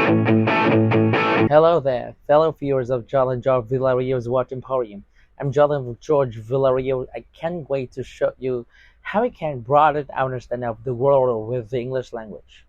Hello there, fellow viewers of Jonathan George Villarreal's Watch Emporium. I'm Jonathan George Villarreal. I can't wait to show you how we can broaden our understanding of the world with the English language.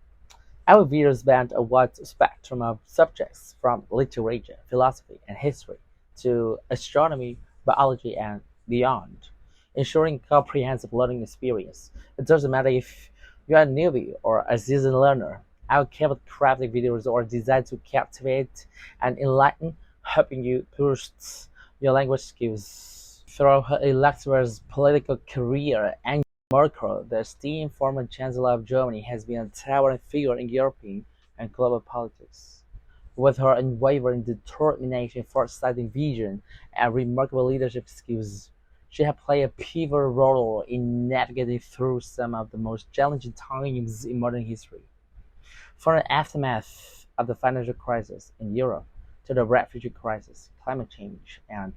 Our videos span a wide spectrum of subjects from literature, philosophy, and history to astronomy, biology, and beyond, ensuring comprehensive learning experience. It doesn't matter if you're a newbie or a seasoned learner. Our carefully crafted videos are designed to captivate and enlighten, helping you boost your language skills. Throughout her illustrious political career, Angela Merkel, the esteemed former Chancellor of Germany, has been a towering figure in European and global politics. With her unwavering determination, foresighting vision, and remarkable leadership skills, she has played a pivotal role in navigating through some of the most challenging times in modern history. From the aftermath of the financial crisis in Europe to the refugee crisis, climate change, and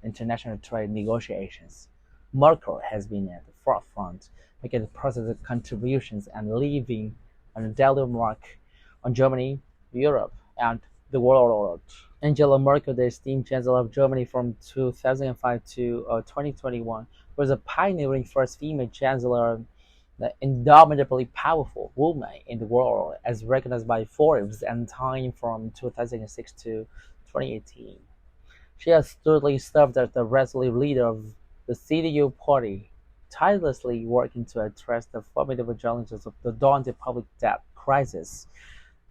international trade negotiations, Merkel has been at the forefront, making positive contributions and leaving an indelible mark on Germany, Europe, and the world. Angela Merkel, the esteemed Chancellor of Germany from 2005 to 2021, was a pioneering first female chancellor, the indomitably powerful woman in the world, as recognized by Forbes and Time from 2006 to 2018. She has astutely served as the resolute leader of the CDU party, tirelessly working to address the formidable challenges of the daunting public debt crisis,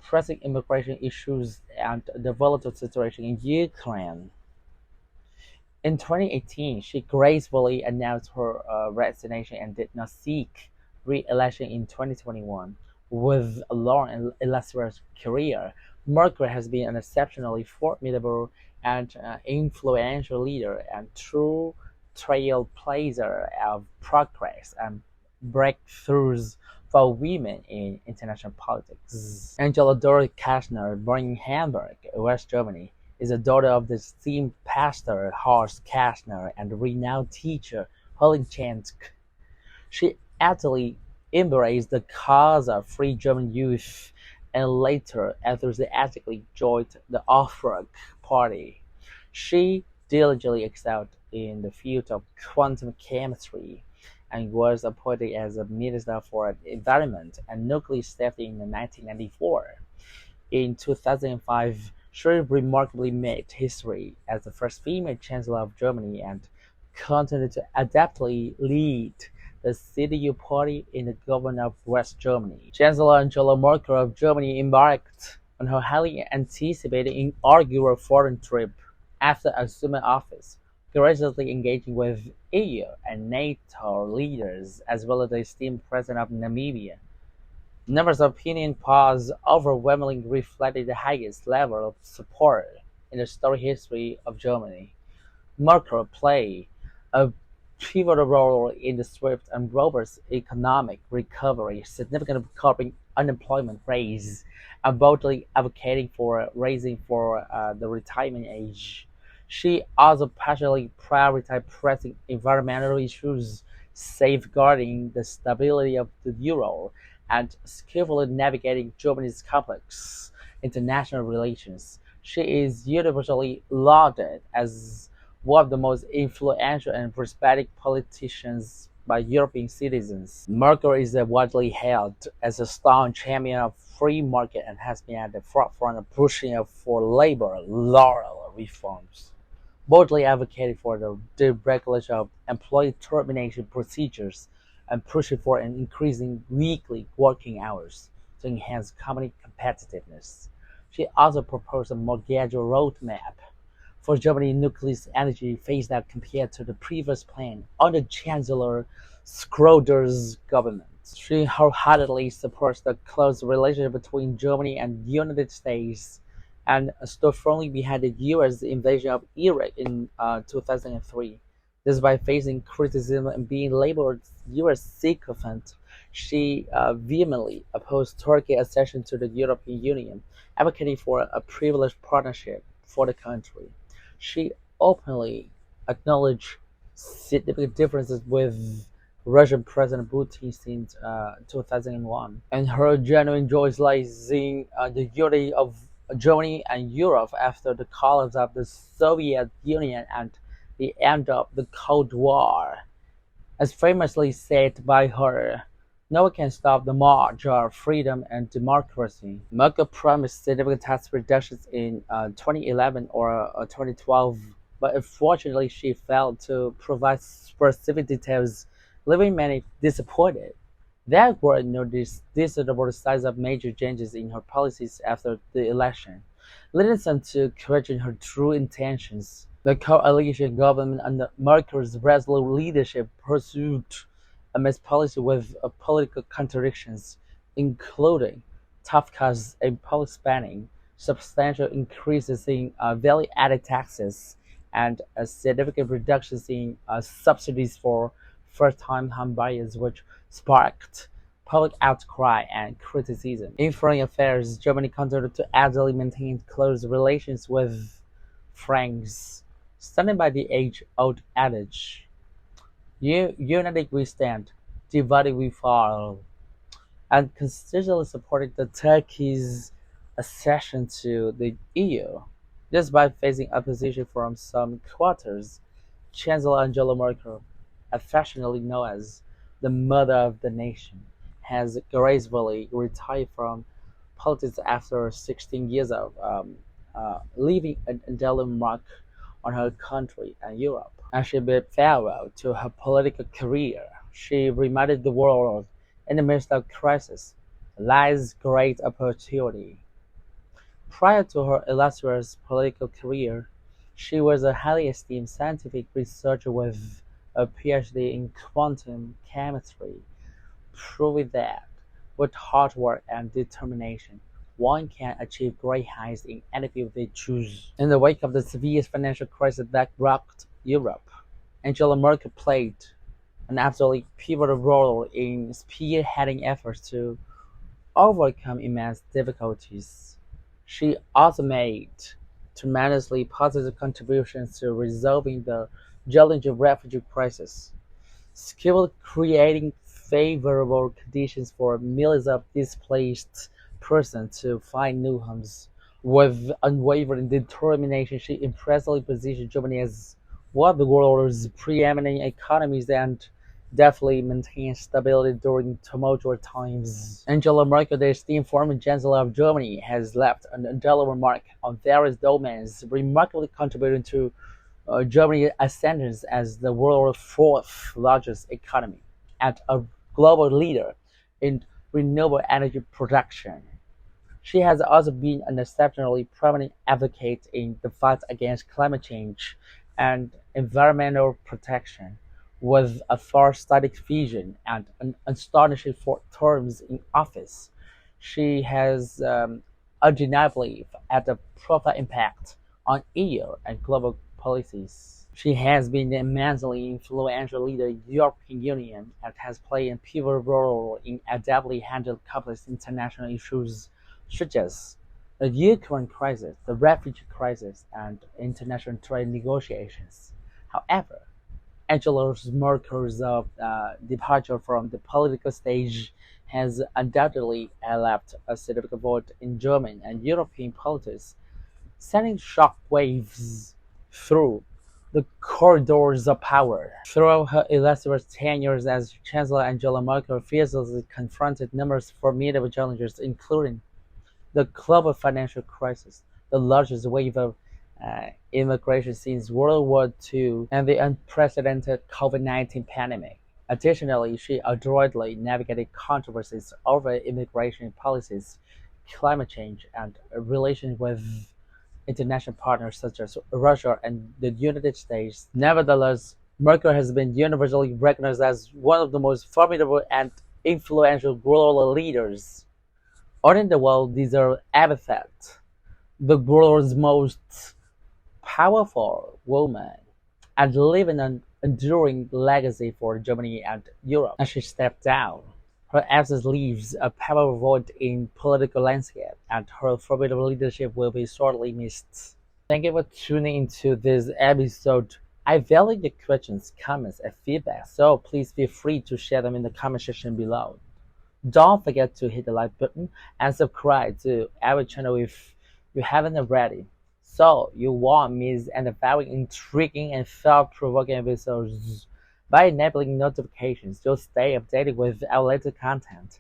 pressing immigration issues, and the volatile situation in Ukraine. In 2018, she gracefully announced her resignation and did not seek re-election in 2021. With a long and illustrious career, Merkel has been an exceptionally formidable and influential leader and true trailblazer of progress and breakthroughs for women in international politics. Angela Dorothy Kastner, born in Hamburg, West Germany, is the daughter of the esteemed pastor Horst Kastner and the renowned teacher Helen Chansk. She actively embraced the cause of free German youth and later enthusiastically joined the Aufbruch Party. She diligently excelled in the field of quantum chemistry and was appointed as a Minister for Environment and Nuclear Safety in 1994. In 2005, she remarkably made history as the first female Chancellor of Germany and continued to adeptly lead the CDU party in the government of West Germany. Chancellor Angela Merkel of Germany embarked on her highly anticipated inaugural foreign trip after assuming office, graciously engaging with EU and NATO leaders as well as the esteemed President of Namibia. Numbers of opinion polls overwhelmingly reflected the highest level of support in the storied history of Germany. Merkel played a pivotal role in the swift and robust economic recovery, significantly curbing unemployment rates, and boldly advocating for raising for the retirement age. She also passionately prioritized pressing environmental issues, safeguarding the stability of the euro, and skillfully navigating Germany's complex international relations. She is universally lauded as one of the most influential and charismatic politicians by European citizens. Merkel is widely hailed as a staunch champion of free market and has been at the forefront of pushing for labor law reforms, boldly advocating for the deregulation of employee termination procedures and pushing for an increasing weekly working hours to enhance company competitiveness. She also proposed a more gradual roadmap for Germany's nuclear energy phase-out compared to the previous plan under Chancellor Schröder's government. She wholeheartedly supports the close relationship between Germany and the United States and stood firmly behind the U.S. invasion of Iraq in 2003. Despite facing criticism and being labeled U.S. sycophant, she vehemently opposed Turkey's accession to the European Union, advocating for a privileged partnership for the country. She openly acknowledged significant differences with Russian President Putin since 2001, and her genuine joy lies in the unity of Germany and Europe after the collapse of the Soviet Union and the end of the Cold War. As famously said by her, "No one can stop the march of freedom and democracy." Merkel promised significant tax reductions in 2011 or 2012, but unfortunately she failed to provide specific details, leaving many disappointed. There were no discernible signs of major changes in her policies after the election, leading some to question her true intentions. The coalition government under Merkel's resolute leadership pursued a mixed policy with political contradictions, including tough cuts in public spending, substantial increases in value-added taxes, and significant reductions in subsidies for first-time homebuyers, which sparked public outcry and criticism. In foreign affairs, Germany continued to actively maintain close relations with France, standing by the age-old adage, "United we stand, divided we fall," and consistently supported the Turkey's accession to the EU. Despite facing opposition from some quarters, Chancellor Angela Merkel, affectionately known as the "Mother of the Nation", has gracefully retired from politics after 16 years of leaving an enduring mark on her country and Europe. As she bid farewell to her political career, she reminded the world, in the midst of crisis, lies great opportunity. Prior to her illustrious political career, she was a highly esteemed scientific researcher with a PhD in quantum chemistry, proving that, with hard work and determination, one can achieve great heights in any field they choose. In the wake of the severe financial crisis that rocked Europe, Angela Merkel played an absolutely pivotal role in spearheading efforts to overcome immense difficulties. She also made tremendously positive contributions to resolving the challenging refugee crisis, skillfully creating favorable conditions for millions of displaced persons to find new homes. With unwavering determination, she impressively positioned Germany as one of the world's preeminent economies and deftly maintained stability during tumultuous times. Angela Merkel, the esteemed former Chancellor of Germany, has left an indelible mark on various domains, remarkably contributing to Germany's ascendance as the world's fourth largest economy and a global leader in renewable energy production. She has also been an exceptionally prominent advocate in the fight against climate change and environmental protection, with a far-sighted vision and an astonishing 4 terms in office. She has undeniably had a profound impact on EU and global policies. She has been an immensely influential leader in the European Union and has played a pivotal role in adeptly handling complex international issues such as the Ukraine crisis, the refugee crisis, and international trade negotiations. However, Angela Merkel's departure from the political stage has undoubtedly left a significant void in German and European politics, sending shockwaves through the corridors of power. Throughout her illustrious tenures as Chancellor, Angela Merkel fiercely confronted numerous formidable challenges, including the global financial crisis, the largest wave of immigration since World War II, and the unprecedented COVID-19 pandemic. Additionally, she adroitly navigated controversies over immigration policies, climate change, and relations with international partners such as Russia and the United States. Nevertheless, Merkel has been universally recognized as one of the most formidable and influential global leaders. Ordering the world deserves epithet, the world's most powerful woman, and leaving an enduring legacy for Germany and Europe. As she stepped down, her absence leaves a powerful void in political landscape, and her formidable leadership will be sorely missed. Thank you for tuning into this episode I value your questions, comments, and feedback, so please feel free to share them in the comment section below. Don't forget to hit the like button and subscribe to our channel if you haven't already, so you won't miss any very intriguing and thought-provoking episodes. By enabling notifications, you'll stay updated with our latest content.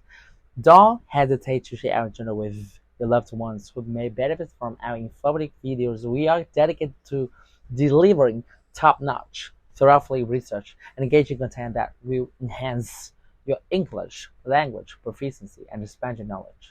Don't hesitate to share our channel with your loved ones who may benefit from our informative videos. We are dedicated to delivering top-notch, thoroughly researched, and engaging content that will enhance your English language proficiency and expand your knowledge.